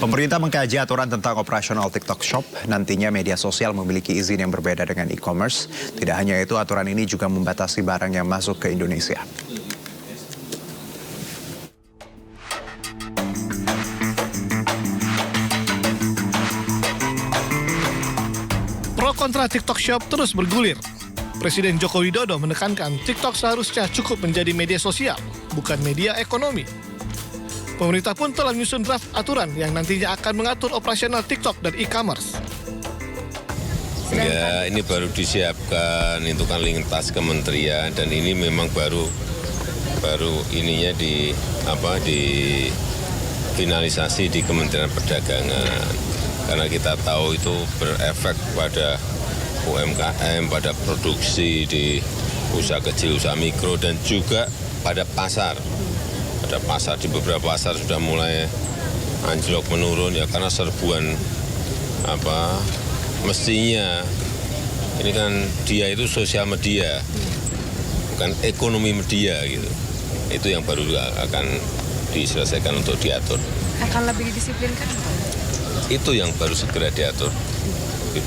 Pemerintah mengkaji aturan tentang operasional TikTok Shop. Nantinya media sosial memiliki izin yang berbeda dengan e-commerce. Tidak hanya itu, aturan ini juga membatasi barang yang masuk ke Indonesia. Pro kontra TikTok Shop terus bergulir. Presiden Joko Widodo menekankan TikTok seharusnya cukup menjadi media sosial, bukan media ekonomi. Pemerintah pun telah menyusun draft aturan yang nantinya akan mengatur operasional TikTok dan e-commerce. Ya, ini baru disiapkan, itu kan lintas kementerian dan ini memang baru ininya di finalisasi di Kementerian Perdagangan. Karena kita tahu itu berefek pada UMKM, pada produksi di usaha kecil, usaha mikro dan juga pada pasar. Pada pasar, di beberapa pasar sudah mulai anjlok menurun ya karena serbuan mestinya ini kan dia itu sosial media bukan ekonomi media gitu. Itu yang baru akan diselesaikan untuk diatur. Akan lebih didisiplinkan? Itu yang baru segera diatur.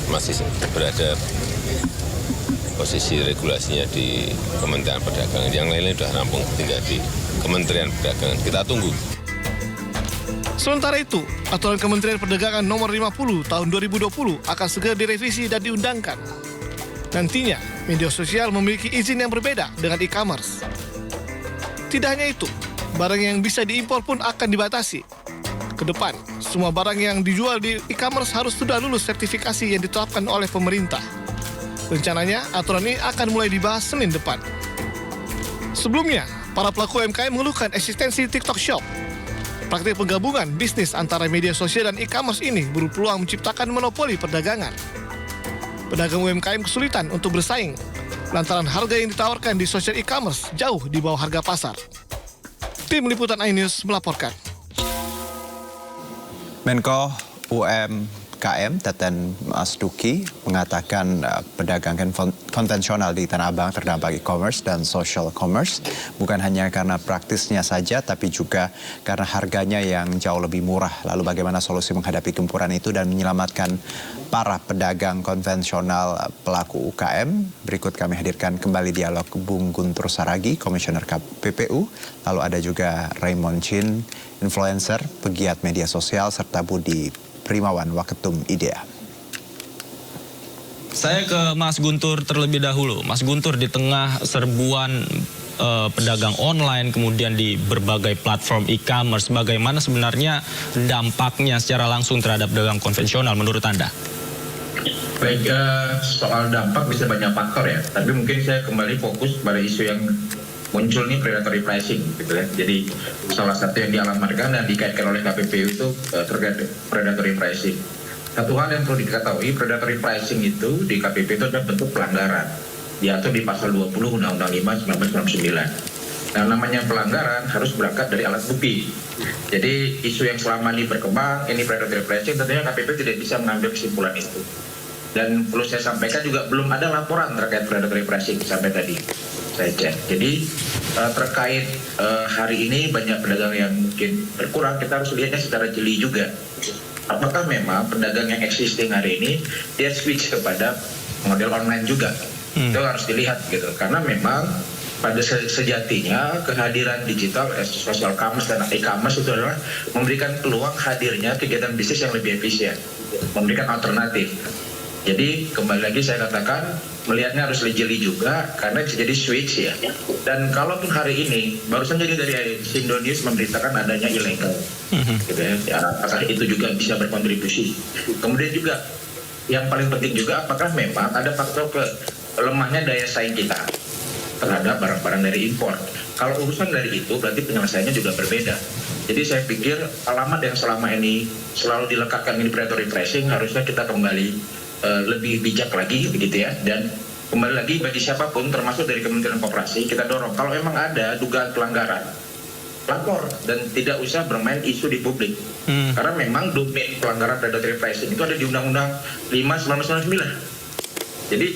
Masih berada posisi regulasinya di Kementerian Perdagangan. Yang lainnya sudah rampung, tinggal di Kementerian Perdagangan. Kita tunggu. Sementara itu, aturan Kementerian Perdagangan nomor 50 tahun 2020 akan segera direvisi dan diundangkan. Nantinya, media sosial memiliki izin yang berbeda dengan e-commerce. Tidak hanya itu, barang yang bisa diimpor pun akan dibatasi. Ke depan, semua barang yang dijual di e-commerce harus sudah lulus sertifikasi yang ditetapkan oleh pemerintah. Rencananya, aturan ini akan mulai dibahas Senin depan. Sebelumnya, para pelaku UMKM mengeluhkan eksistensi TikTok Shop. Praktik penggabungan bisnis antara media sosial dan e-commerce ini berpeluang menciptakan monopoli perdagangan. Pedagang UMKM kesulitan untuk bersaing, lantaran harga yang ditawarkan di sosial e-commerce jauh di bawah harga pasar. Tim Liputan iNews melaporkan. Menko UMKM Teten Mas Duki mengatakan pedagang konvensional di Tanah Abang terdampak e-commerce dan social commerce bukan hanya karena praktisnya saja tapi juga karena harganya yang jauh lebih murah. Lalu bagaimana solusi menghadapi gempuran itu dan menyelamatkan para pedagang konvensional pelaku UKM? Berikut kami hadirkan kembali dialog Bung Guntur Saragi, Komisioner KPPU. Lalu ada juga Raymond Chin, influencer, pegiat media sosial, serta Budi Primawan, Waketum IDEA. Saya ke Mas Guntur terlebih dahulu. Mas Guntur, di tengah serbuan pedagang online, kemudian di berbagai platform e-commerce, bagaimana sebenarnya dampaknya secara langsung terhadap pedagang konvensional menurut Anda? Baik, soal dampak bisa banyak faktor ya, tapi mungkin saya kembali fokus pada isu yang muncul nih, predatory pricing gitu ya. Jadi salah satu yang dialamatkan dan dikaitkan oleh KPPU itu terkait predatory pricing. Satu hal yang perlu diketahui, predatory pricing itu di KPPU itu adalah bentuk pelanggaran. Diatur di pasal 20 Undang-Undang 5 1999. Nah, namanya pelanggaran harus berangkat dari alat bukti. Jadi isu yang selama ini berkembang, ini predatory pricing, tentunya KPPU tidak bisa mengambil kesimpulan itu. Dan perlu saya sampaikan juga belum ada laporan terkait predatory pricing sampai tadi saya cek. Jadi terkait hari ini banyak pedagang yang mungkin berkurang, kita harus lihatnya secara jeli juga. Apakah memang pedagang yang existing hari ini dia switch kepada model online juga? Itu harus dilihat gitu. Karena memang pada sejatinya kehadiran digital, social commerce dan e-commerce itu adalah memberikan peluang hadirnya kegiatan bisnis yang lebih efisien, memberikan alternatif. Jadi kembali lagi saya katakan melihatnya harus jeli juga karena bisa jadi switch ya. Dan kalaupun hari ini barusan jadi dari Sindo News memberitakan adanya ilegal, gitu ya, apakah itu juga bisa berkontribusi? Kemudian juga yang paling penting juga apakah memang ada faktor lemahnya daya saing kita terhadap barang-barang dari impor. Kalau urusan dari itu berarti penyelesaiannya juga berbeda. Jadi saya pikir alamat yang selama ini selalu dilekatkan ini predatory pricing harusnya kita kembali lebih bijak lagi begitu ya, dan kembali lagi bagi siapapun termasuk dari Kementerian Koperasi kita dorong kalau memang ada dugaan pelanggaran lapor dan tidak usah bermain isu di publik karena memang domain pelanggaran predatory pricing itu ada di Undang-Undang 5 1999. Jadi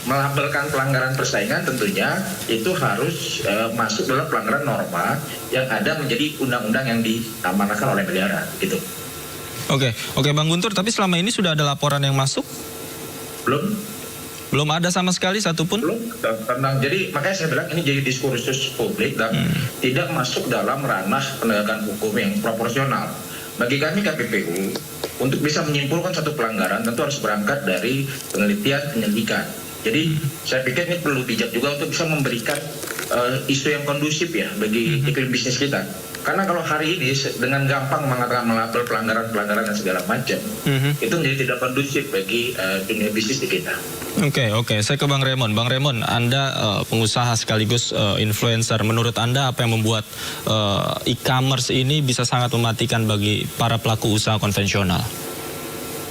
melabelkan pelanggaran persaingan tentunya itu harus masuk dalam pelanggaran norma yang ada menjadi undang-undang yang diamanahkan oleh negara gitu. Oke Bang Guntur, tapi selama ini sudah ada laporan yang masuk? Belum ada sama sekali satupun? Belum tentang, jadi makanya saya bilang ini jadi diskursus publik dan tidak masuk dalam ranah penegakan hukum yang proporsional. Bagi kami KPPU, untuk bisa menyimpulkan satu pelanggaran tentu harus berangkat dari penelitian penyelidikan. Jadi saya pikir ini perlu bijak juga untuk bisa memberikan isu yang kondusif ya bagi iklim bisnis kita. Karena kalau hari ini dengan gampang mengatakan melabel pelanggaran dan segala macam, itu menjadi tidak kondusif bagi dunia bisnis di kita. Oke, saya ke Bang Raymond. Bang Raymond, Anda pengusaha sekaligus influencer. Menurut Anda apa yang membuat e-commerce ini bisa sangat mematikan bagi para pelaku usaha konvensional?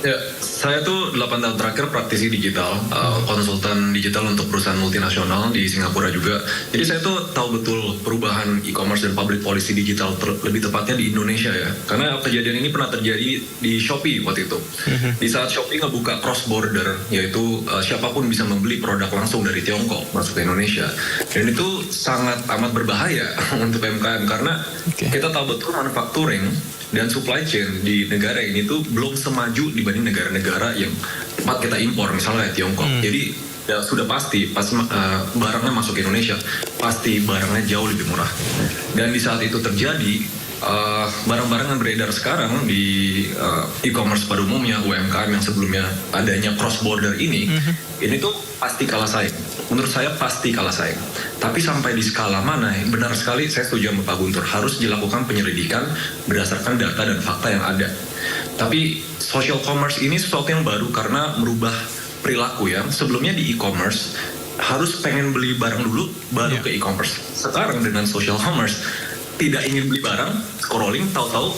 Ya, saya tuh 8 tahun terakhir praktisi digital, konsultan digital untuk perusahaan multinasional di Singapura juga. Jadi saya tuh tahu betul perubahan e-commerce dan public policy digital, lebih tepatnya di Indonesia ya. Karena kejadian ini pernah terjadi di Shopee waktu itu. Di saat Shopee ngebuka cross border, yaitu siapapun bisa membeli produk langsung dari Tiongkok masuk ke Indonesia. Dan itu sangat amat berbahaya untuk UMKM karena kita tahu betul manufacturing dan supply chain di negara ini tuh belum semaju dibanding negara-negara yang tempat kita impor, misalnya Tiongkok. Jadi ya sudah pasti pas barangnya masuk ke Indonesia pasti barangnya jauh lebih murah. Dan di saat itu terjadi barang-barang yang beredar sekarang di e-commerce pada umumnya, UMKM yang sebelumnya adanya cross border ini tuh pasti kalah saing. Menurut saya pasti kalah saing. Tapi sampai di skala mana, benar sekali saya setuju sama Pak Guntur, harus dilakukan penyelidikan berdasarkan data dan fakta yang ada. Tapi social commerce ini sesuatu yang baru karena merubah perilaku ya. Sebelumnya di e-commerce harus pengen beli barang dulu baru ke e-commerce. Sekarang dengan social commerce tidak ingin beli barang, scrolling, tahu-tahu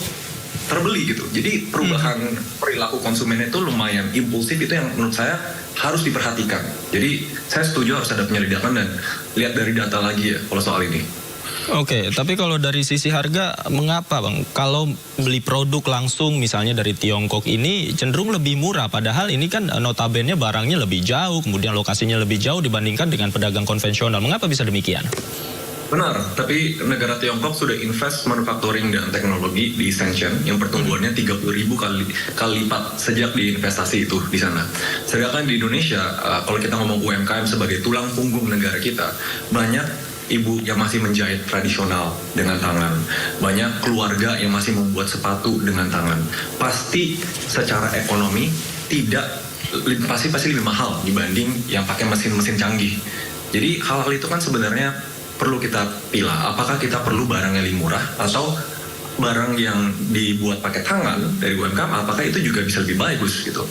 terbeli gitu. Jadi perubahan perilaku konsumen itu lumayan impulsif, itu yang menurut saya harus diperhatikan. Jadi saya setuju harus ada penyelidikan dan lihat dari data lagi ya kalau soal ini. Oke, tapi kalau dari sisi harga, mengapa Bang? Kalau beli produk langsung misalnya dari Tiongkok ini cenderung lebih murah, padahal ini kan notabene barangnya lebih jauh, kemudian lokasinya lebih jauh dibandingkan dengan pedagang konvensional. Mengapa bisa demikian? Benar, tapi negara Tiongkok sudah invest manufacturing dan teknologi di Shenzhen yang pertumbuhannya 30.000 kali lipat sejak diinvestasi itu di sana. Sedangkan di Indonesia, kalau kita ngomong UMKM sebagai tulang punggung negara kita, banyak ibu yang masih menjahit tradisional dengan tangan, banyak keluarga yang masih membuat sepatu dengan tangan. Pasti secara ekonomi pasti lebih mahal dibanding yang pakai mesin-mesin canggih. Jadi hal-hal itu kan sebenarnya perlu kita pilah, apakah kita perlu barang yang lebih murah atau barang yang dibuat pakai tangan dari UMKM, apakah itu juga bisa lebih bagus gitu.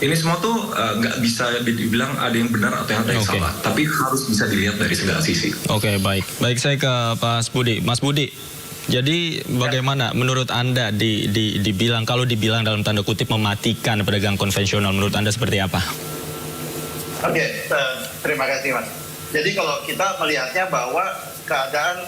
Ini semua tuh nggak bisa dibilang ada yang benar atau yang salah, tapi harus bisa dilihat dari segala sisi. Oke, baik saya ke Mas Budi. Mas Budi, jadi bagaimana menurut Anda dibilang, kalau dibilang dalam tanda kutip mematikan pedagang konvensional, menurut Anda seperti apa? Oke, terima kasih Mas. Jadi kalau kita melihatnya bahwa keadaan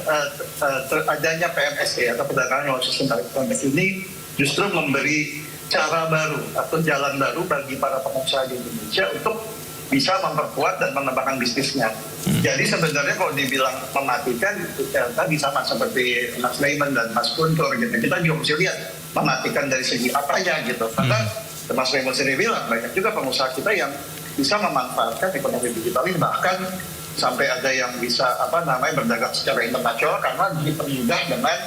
adanya PMSE atau perdagangan yang sistem tarif konvensi ini justru memberi cara baru atau jalan baru bagi para pengusaha di Indonesia untuk bisa memperkuat dan mengembangkan bisnisnya. Jadi sebenarnya kalau dibilang mematikan, tadi sama seperti Mas Raymond dan Mas Guntur gitu. Kita juga mesti lihat mematikan dari segi apanya gitu. Karena Mas Raymond sendiri bilang banyak juga pengusaha kita yang bisa memanfaatkan ekonomi digital ini, bahkan sampai ada yang bisa berdagang secara internasional karena dipermudah dengan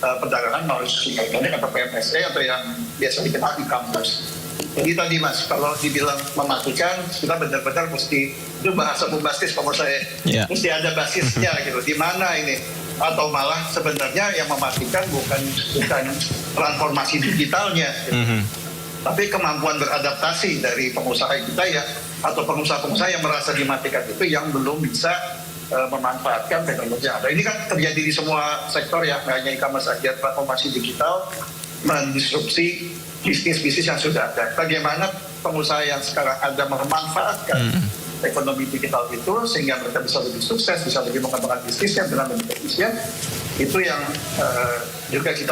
perdagangan melalui sistem elektronik atau PMSE atau yang biasa dikenal e-commerce. Jadi tadi Mas, kalau dibilang mematikan, kita benar-benar mesti, itu bahasa bombastis kalau saya, mesti ada basisnya gitu, di mana ini, atau malah sebenarnya yang mematikan bukan transformasi digitalnya, gitu. Tapi kemampuan beradaptasi dari pengusaha kita ya, atau pengusaha-pengusaha yang merasa dimatikan itu yang belum bisa memanfaatkan teknologi yang ada. Ini kan terjadi di semua sektor ya, nggak hanya e-commerce saja, transformasi digital mendisrupsi bisnis-bisnis yang sudah ada. Bagaimana pengusaha yang sekarang ada memanfaatkan ekonomi digital itu sehingga mereka bisa lebih sukses, bisa lebih mengembangkan bisnisnya dengan lebih efisien, itu yang juga kita